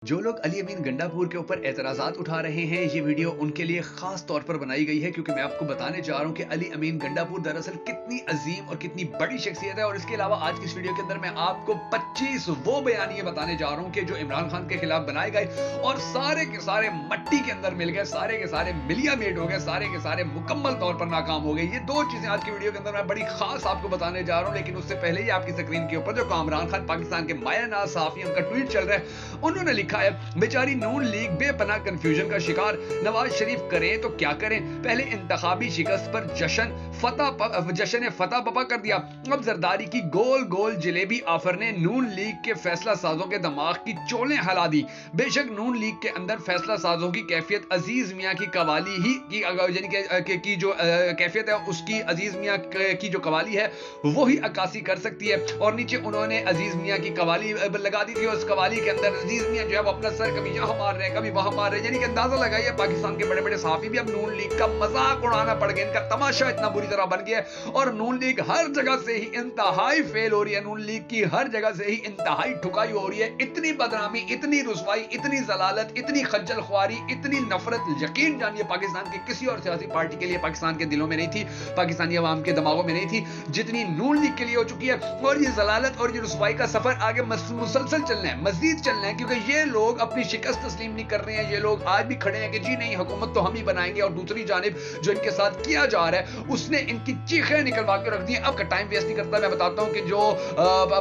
जो लोग अली अमीन गंडापुर के ऊपर एतराज़ात उठा रहे हैं, ये वीडियो उनके लिए खास तौर पर बनाई गई है क्योंकि मैं आपको बताने जा रहा हूं कि अली अमीन गंडापुर दरअसल कितनी अजीम और कितनी बड़ी शख्सियत है। और इसके अलावा आज की इस वीडियो के अंदर मैं आपको 25 वो बयानिए बताने जा रहा हूं कि जो इमरान खान के खिलाफ बनाए गए और सारे के सारे मट्टी के अंदर मिल गए, सारे के सारे मिलिया मेट हो गए, सारे के सारे मुकम्मल तौर पर नाकाम हो गए। ये दो चीजें आज की वीडियो के अंदर मैं बड़ी खास आपको बताने जा रहा हूं, लेकिन उससे पहले ही आपकी स्क्रीन के ऊपर जो इमरान खान पाकिस्तान के मायानाज सहाफी उनका ट्वीट चल रहा है, उन्होंने लिखा है बेचारी नून लीग बेपनाह कंफ्यूजन का शिकार, नवाज शरीफ करें तो क्या करें, पहले इंतखाबी शिकस्त पर जश्न फतह पपा कर दिया, अब जरदारी की गोल गोल जलेबी आफर ने नून लीग के फैसला साजों के दिमाग की चोलें हला दी। बेशक नून लीग के अंदर फैसला साजों की कैफियत अजीज मियां की कवाली ही की जो कैफियत है उसकी अजीज मियां की जो कवाली है वो ही अक्कासी कर सकती है। और नीचे उन्होंने अजीज मियां की कवाली लगा दी थी और उस कवाली के अंदर अजीज मियां जो है वो अपना सर कभी यहाँ मार रहे हैं कभी वहां मार रहे हैं, यानी कि अंदाजा लगाइए पाकिस्तान के बड़े बड़े सहाफी भी अब नून लीग का मजाक उड़ाना पड़ गया, इनका तमाशा इतना बुरी तरह बन गया और नून लीग हर जगह से ही इंतहाई फेल हो रही है। नून लीग की हर जगह से ही इंतहाई ठुकाई हो रही है। इतनी बदनामी, इतनी रुसवाई, इतनी जलालत, इतनी खज्जल ख्वारी, इतनी नफरत यकीन जानिए पाकिस्तान की किसी और सियासी पार्टी के लिए पाकिस्तान के दिलों में नहीं थी, पाकिस्तानी अवाम के दिमागों में नहीं थी जितनी नून लीग के लिए हो चुकी है। और ये जलालत और ये रुसवाई का सफर आगे मुसलसल चलना है, मजीद चलना है, क्योंकि ये लोग अपनी शिकस्त तस्लीम नहीं कर रहे हैं। ये लोग आज भी खड़े हैं कि जी नहीं, हुकूमत तो हम ही बनाएंगे, और दूसरी जानिब जो इनके साथ किया जा रहा है उसने इनकी चीखें निकलवा के रख दी। अब का टाइम वेस्ट नहीं करता, मैं बताता हूं कि जो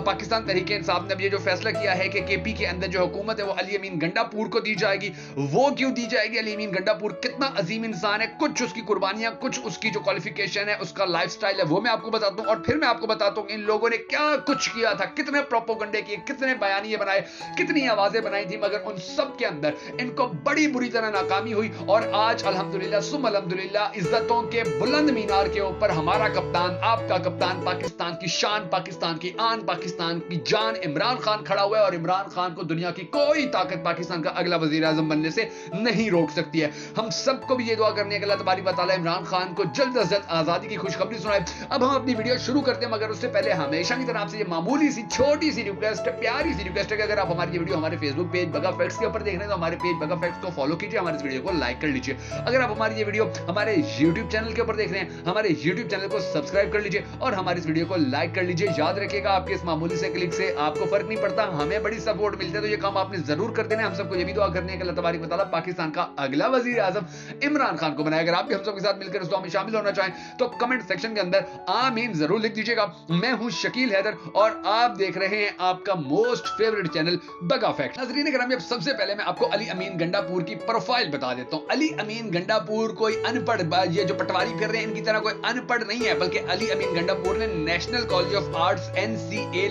पाकिस्तान तहरीक इंसाफ ने ये जो फैसला किया है कि केपी के अंदर जो हुकूमत है वो अली अमीन गंडापुर को दी जाएगी। वो क्यों दी जाएगी? अली अमीन गंडापुर कितना अजीम इंसान है, कुछ उसकी कुर्बानियां, कुछ उसकी जो क्वालिफिकेशन है, उसका लाइफस्टाइल है, वो मैं आपको बताता हूं। और फिर मैं आपको बताता हूं इन लोगों ने क्या कुछ किया था, कितने प्रोपोगंडे किए, कितने बयानिए बनाए, कितनी आवाजें बनाई थी, मगर उन सब के अंदर इनको बड़ी बुरी तरह नाकामी हुई। और आज अल्हम्दुलिल्लाह सुम अल्हम्दुलिल्लाह इज्जतों के बुलंद मीनार के ऊपर हमारा कप्तान, आपका कप्तान, पाकिस्तान की शान, पाकिस्तान की आन, पाकिस्तान की जान इमरान खान खड़ा हुआ है। और इमरान खान को दुनिया की कोई ताकत पाकिस्तान का अगला वजीर आजम बनने से नहीं रोक सकती है। हम सबको भी ये दुआ करने के अल्लाह तबारक व तआला इमरान खान को जल्द से जल्द आजादी की खुशखबरी सुनाए। अब हम अपनी वीडियो शुरू करते हैं, मगर उससे पहले हमेशा की तरह आपसे ये मामूली सी छोटी सी रिक्वेस्ट है, प्यारी सी रिक्वेस्ट है कि अगर आप हमारी ये वीडियो हमारे फेसबुक पेज बगा फैक्ट्स के ऊपर देख रहे हैं तो हमारे पेज बगा फैक्ट्स को फॉलो कीजिए, हमारे इस वीडियो को लाइक कर लीजिए। अगर आप हमारी ये वीडियो हमारे YouTube चैनल के ऊपर देख रहे हैं, हमारे YouTube चैनल को सब्सक्राइब कर लीजिए और हमारी इस वीडियो को लाइक कर लीजिए। याद रखिएगा आपके इस मामूली से क्लिक से आपको फर्क नहीं पड़ता, हमें बड़ी सपोर्ट मिलती है, तो ये काम आपने जरूर कर देना है। हम सबको ये भी दुआ करनी है कि अल्लाह तबारक व तआला पाकिस्तान का अगला वजीर आजम इमरान खान को बनाए। अगर आप भी हम सबके साथ मिलकर इस दुआ में शामिल होना चाहें तो कमेंट सेक्शन के अंदर आमीन जरूर लिख दीजिएगा। मैं हूं शकील हैदर और आप देख रहे हैं आपका मोस्ट फेवरेट चैनल बगा फैक्ट। नाज़रीन ग्रामी, अब सबसे पहले मैं आपको अली अमीन गंडापुर की प्रोफाइल बता देता हूं। अली अमीन गंडापुर कोई अनपढ़, ये जो पटवारी कर रहे हैं इनकी तरह कोई अनपढ़ नहीं है, बल्कि अली अमीन गंडापुर ने national college of arts NCA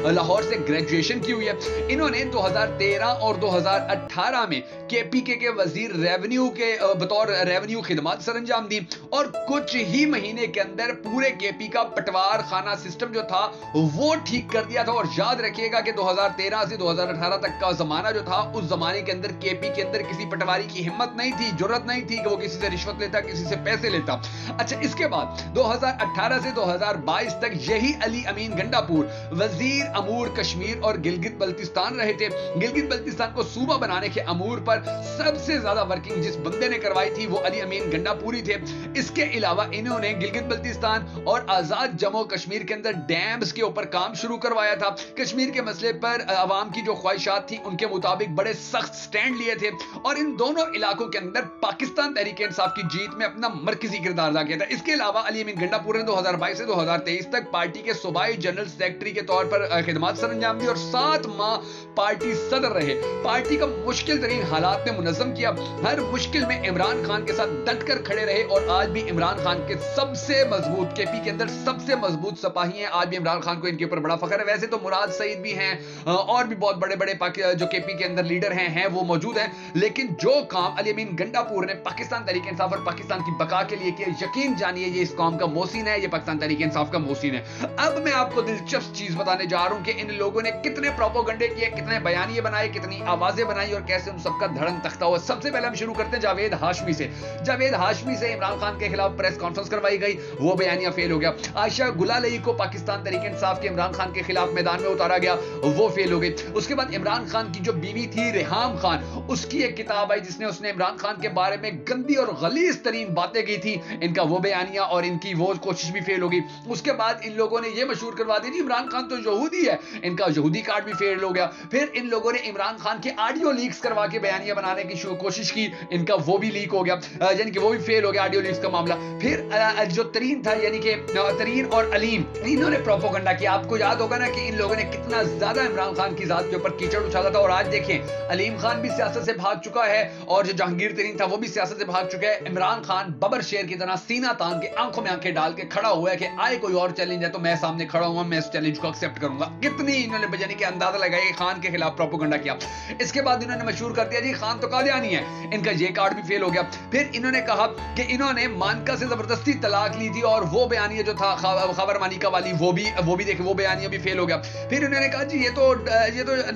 Lahore से ग्रेजुएशन की हुई है। इन्होंने 2013 और 2018 में KPK के वजीर रेवेन्यू के बतौर रेवेन्यू खिदमत सरंजाम दी और कुछ ही महीने के अंदर पूरे KP का पटवार खाना सिस्टम जो था वो ठीक कर दिया था। और याद रखिएगा कि 2013 से 2018 तक का जमाना जो था, उस जमाने के अंदर KP के अंदर किसी पटवारी की हिम्मत नहीं थी, जरूरत नहीं थी कि वो किसी से रिश्वत लेता, किसी से पैसे लेता। अच्छा, इसके बाद 2018 से 2022 तक यही अली अमीन गंडापुर वजीर अमूर कश्मीर और गिलगित बल्तिस्तान रहे थे। गिलगित बल्तिस्तान को सूबा बनाने के अमूर पर सबसे ज्यादा वर्किंग जिस बंदे ने करवाई थी वो अली अमीन गंडापुरी थे। इसके अलावा इन्होंने गिलगित बल्तिस्तान और आजाद जम्मू कश्मीर के अंदर डैम्स के ऊपर काम शुरू करवाया था। कश्मीर के मसले पर अवाम की जो ख्वाहिशात थी उनके मुताबिक बड़े सख्त स्टैंड लिए थे और इन दोनों इलाकों के अंदर पाकिस्तान तहरीक इंसाफ की जीत में अपना मरकजी किरदार अदा किया था। इसके अलावा अली अमीन गंडापुर ने 2022 से 2023 तक पार्टी के सूबाई जनरल सेक्रेटरी के तौर पर खिदमत सरंजाम दी और 7 माह पार्टी सदर रहे। पार्टी का मुश्किल तरीन हालात में मुनज़्ज़म किया, हर मुश्किल में इमरान खान के साथ डटकर खड़े रहे और आज भी इमरान खान के सबसे मजबूत, KP के अंदर सबसे मजबूत सिपाही हैं। आज भी इमरान खान को इनके ऊपर बड़ा फख्र है। वैसे तो मुराद सईद भी हैं और भी बहुत बड़े बड़े जो KP के अंदर लीडर हैं वो मौजूद हैं, लेकिन जो काम अली अमीन गंडापुर ने पाकिस्तान तहरीक इंसाफ और पाकिस्तान की बका के लिए किया, यकीन जानिए ये इस कौम का मोहसिन है, ये पाकिस्तान तहरीक इंसाफ का मोहसिन है। अब मैं आपको दिलचस्प चीज बताने जा रहा हूं कि इन लोगों ने कितने प्रोपोगंडे किए, कितने बयानिए बनाए, कितनी आवाजें बनाई और कैसे उन सबका धड़न तख्ता हुआ। सबसे पहले हम शुरू करते हैं जावेद हाशमी से। जावेद हाशमी से इमरान खान के खिलाफ प्रेस कॉन्फ्रेंस करवाई गई, वो बयानिया फेल हो गया। आयशा गुलालई को पाकिस्तान तहरीक इंसाफ के इमरान खान के खिलाफ मैदान में उतारा गया, वो फेल हो गई। उसके बाद इमरान इमरान खान की जो बीवी थी रेहाम खान, उसकी एक किताब आई जिसने उसने इमरान खान के बारे में गंदी और गलीज तरीन बातें की थी। इनका वो बयानिया और इनकी वो कोशिश भी फेल हो गई। उसके बाद इन लोगों ने ये मशहूर करवा दी जी इमरान खान तो यहूदी है, इनका यहूदी कार्ड भी फेल हो गया। फिर इन लोगों ने इमरान खान के ऑडियो लीक्स करवा के बयानिया बनाने की कोशिश की, इनका वो भी लीक हो गया, यानी कि वो भी फेल हो गया ऑडियो लीक्स का मामला। फिर जो तरीन था यानी कि तरीन और अलीम, इन्होंने प्रोपोगंडा किया। आपको याद होगा ना कि इन लोगों ने कितना ज्यादा इमरान खान की जात के ऊपर कीचड़ उछाला था। और आज देखें अलीम खान भी सियासत से भाग चुका है और जो जहांगीर तरीन था वो भी सियासत से भाग चुका है। इमरान खान बबर शेर की तरह सीना तान के आंखों में आंखें डाल के खड़ा हुआ है कि आए कोई और चैलेंज है तो मैं सामने खड़ा हूं, मैं इस चैलेंज को एक्सेप्ट करूंगा। कितनी इन्होंने बजाने के अंदाजा लगाया कि खान के खिलाफ प्रोपोगंडा किया। इसके बाद इन्होंने मशहूर कर दिया जी खान तो कादियानी है, इनका ये कार्ड भी फेल हो गया। फिर इन्होंने कहा कि इन्होंने मानका से जबरदस्ती तलाक ली थी और वो बयानिया जो था खबर मानिका वाली वो भी देखे वो बयानिया भी फेल हो गया। फिर इन्होंने कहा जी ये तो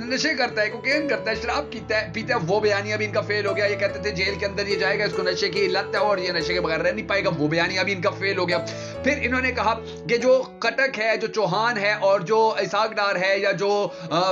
नशे करता है, कोकेन करता है, शराब पीता है, वो बयानिया भी इनका फेल हो गया। ये कहते थे जेल के अंदर ये जाएगा, इसको नशे की लत है और ये नशे के बगैर रह नहीं पाएगा, वो बयानिया भी इनका फेल हो गया। फिर इन्होंने कहा कि जो कटक है, जो चौहान है और जो इसाक डार है या जो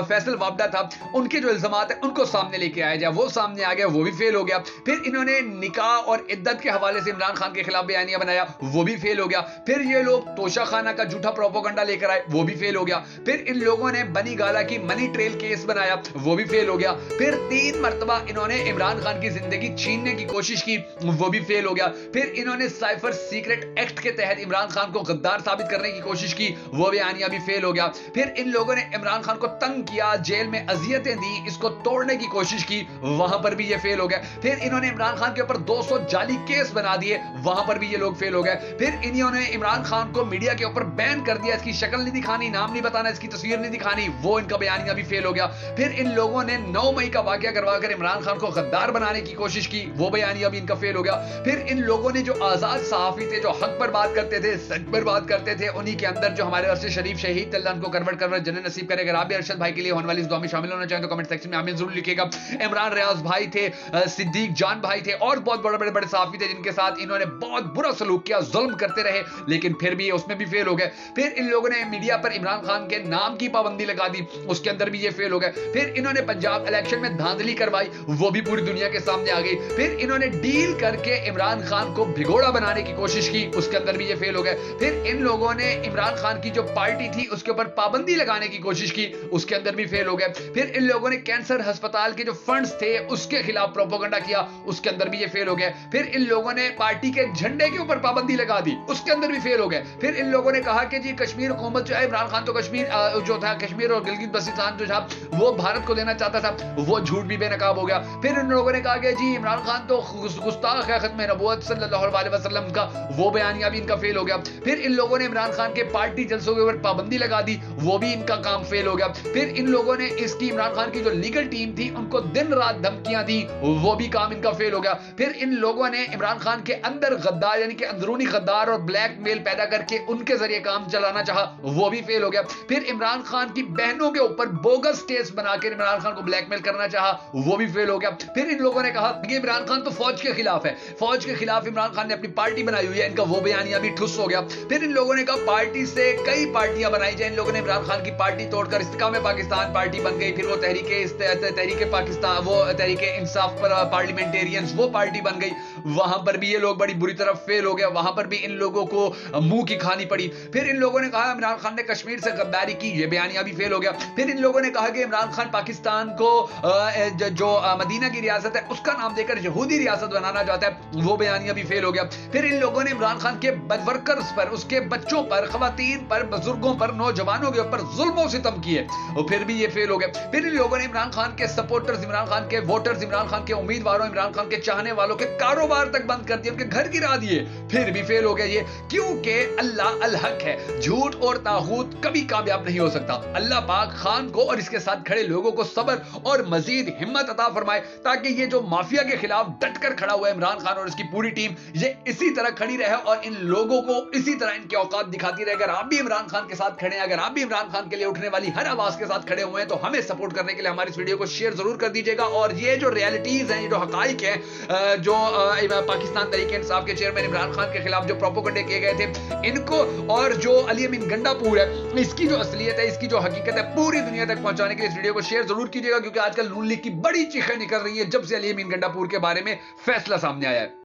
फैसल वाबडा था, उनके जो इल्जामात है उनको सामने लेके आया जाए, वो सामने आ गया, वो भी फेल हो गया। फिर इन्होंने निकाह और इद्दत के हवाले से इमरान खान के खिलाफ बयानिया बनाया, वो भी फेल हो गया। फिर ये लोग तोशा खाना का झूठा प्रोपोगंडा लेकर आए, वो भी फेल हो गया। फिर इन लोगों ने बनी गाला की मनी ट्रेल केस बनाया, वो भी फेल हो गया। फिर 3 मरतबा इन्होंने इमरान खान की जिंदगी छीनने की कोशिश की, वो भी फेल हो गया। फिर इन्होंने साइफर सीक्रेट एक्ट के तहत इमरान खान को गद्दार साबित करने की कोशिश की, वो बयानिया भी फेल हो गया। फिर इन लोगों ने इमरान खान को तंग किया, जेल में अजियतें दी, इसको तोड़ने की कोशिश की, वहां पर भी ये फेल हो गया। फिर इन्होंने इमरान खान के ऊपर 200 जाली केस बना दिए, वहां पर भी ये लोग फेल हो गए। फिर इन्होंने इमरान खान को मीडिया के ऊपर बैन कर दिया, इसकी शक्ल नहीं दिखानी, नाम नहीं बताना, इसकी तस्वीर नहीं दिखानी, वो इनका बयानिया भी फेल हो गया। फिर इन लोगों ने 9 मई का वाकया करवाकर इमरान खान को गद्दार बनाने की कोशिश की, वो बयानिया भी इनका फेल हो गया। फिर इन लोगों ने जो आजाद सहाफी थे, जो हक पर बात करते थे, सच पर बात करते थे, उन्हीं के अंदर जो हमारे अरशद शरीफ शहीद अल्लाह उनको करवट जन्नत नसीब करे। अगर आप भी अरशद भाई के लिए होने वाली इस दुआ में शामिल होना चाहें तो कमेंट सेक्शन में आमीन जरूर लिखिएगा। इमरान रियाज भाई थे, सिद्दीक जान भाई थे और बहुत बड़े सहाफी थे जिनके साथ इन्होंने बहुत बुरा सलूक किया, जुल्म करते रहे, लेकिन फिर भी उसमें भी फेल हो गए। फिर इन लोगों ने मीडिया पर इमरान खान के नाम की पाबंदी लगा दी, उसके अंदर भी ये फेल हो गए। फिर इन्होंने पंजाब इलेक्शन में धांधली करवाई, वो भी पूरी दुनिया के सामने आ गई। फिर इन्होंने डील करके इमरान खान को भिगोड़ा बनाने की कोशिश की, उसके अंदर भी ये फेल हो गए। फिर इन लोगों ने इमरान खान की जो पार्टी थी उसके ऊपर पाबंदी लगाने की कोशिश की, उसके अंदर भी फेल हो गए। फिर इन लोगों ने कैंसर अस्पताल के जो फंड्स थे उसके खिलाफ प्रोपोगंडा किया, उसके अंदर भी ये फेल हो गए। फिर इन लोगों ने पार्टी के झंडे के ऊपर पाबंदी लगा दी, उसके अंदर भी फेल हो गए। फिर इन लोगों ने कहा कि जी कश्मीर हुकूमत जो है, इमरान खान तो कश्मीर जो था, कश्मीर और गिलगित बल्तिस्तान जो था वो भारत को देना चाहता था, वो झूठ भी बेनकाब हो गया। फिर इन लोगों ने कहा कि जी इमरान खान तो गुस्ताख है खत्म नबूवत सल्लल्लाहु अलैहि वसल्लम का, वो बयानिया भी इनका फेल हो गया। फिर इन लोगों ने इमरान खान के पार्टी जलसों के ऊपर पाबंदी लगा दी, वो भी इनका काम फेल हो गया। फिर इन लोगों ने इसकी इमरान खान की जो लीगल टीम थी उनको दिन रात धमकियां दी, वो भी काम इनका फेल हो गया। फिर इन लोगों ने इमरान खान के अंदर गद्दार यानी कि अंदरूनी गद्दार और ब्लैकमेल पैदा करके उनके जरिए काम चलाना चाहा, वो भी फेल हो गया। फिर इमरान खान की बहनों के ऊपर बोगस केस बनाकर इमरान खान को ब्लैकमेल करना चाहा, वो भी फेल हो गया। फिर इन लोगों ने कहा कि इमरान खान तो फौज के खिलाफ है, फौज के खिलाफ इमरान खान ने अपनी पार्टी बनाई हुई है, इनका वो बयानिया भी ठुस हो गया। फिर इन लोगों ने कहा पार्टी से कई पार्टियां बनाई जाए, इन लोगों ने इमरान खान की पार्टी तोड़कर इस्तेकाम पाकिस्तान पार्टी बन गई। फिर वो तहरीके पाकिस्तान, वो तहरीके इंसाफ पर पार्लियामेंटेरियंस, वो पार्टी बन गई, वहां पर भी ये लोग बड़ी बुरी तरह फेल हो गए, वहां पर भी इन लोगों को मुंह की खानी पड़ी। फिर इन लोगों ने कहा इमरान खान ने कश्मीर से गद्दारी की, ये बयानिया भी फेल हो गया। फिर इन लोगों ने कहा कि इमरान खान पाकिस्तान को जो मदीना की रियासत है उसका नाम देकर यहूदी रियासत बनाना चाहता है, वो बयानिया भी फेल हो गया। फिर इन लोगों ने इमरान खान के वर्कर्स पर, उसके बच्चों पर, खवातीन पर, बुजुर्गों पर, नौजवानों के ऊपर जुल्म सितम किए, और फिर भी ये फेल हो गए। फिर इन लोगों ने इमरान खान के सपोर्टर्स, इमरान खान के वोटर्स, इमरान खान के उम्मीदवारों, इमरान खान के चाहने वालों के कारोबार तक बंद कर दिए, उनके घर गिरा दिए, फिर भी फेल हो गए ये, क्योंकि अल्लाह अल हक है, झूठ और तागूत कभी कामयाब नहीं हो सकता। अल्लाह पाक खान को और इसके साथ खड़े लोगों को सब्र और मजीद हिम्मत अता फरमाए, ताकि ये जो माफिया के खिलाफ डटकर खड़ा हुआ है इमरान खान और इसकी पूरी टीम, ये इसी तरह खड़ी रहे और इन लोगों को इसी तरह इनके औकात दिखाती रहे। अगर आप भी इमरान खान के साथ खड़े हैं, अगर आप भी इमरान खान के लिए उठने वाली हर आवाज के साथ खड़े हुए हैं, तो हमें सपोर्ट करने के लिए हमारी इस वीडियो को शेयर जरूर कर दीजिएगा। और ये जो रियलिटीज हैं, ये जो हकाइक है, जो पाकिस्तान तहरीक-ए-इंसाफ के चेयरमैन इमरान खान के खिलाफ जो प्रोपेगेंडे किए गए थे, इनको और जो अली अमीन गंडापुर है, इसकी जो असलियत है, इसकी जो हकीकत है, पूरी दुनिया तक पहुंचाने के लिए इस वीडियो को शेयर जरूर कीजिएगा, क्योंकि आजकल नून लीग की बड़ी चीखें निकल रही है जब से अली अमीन गंडापुर के बारे में फैसला सामने आया है।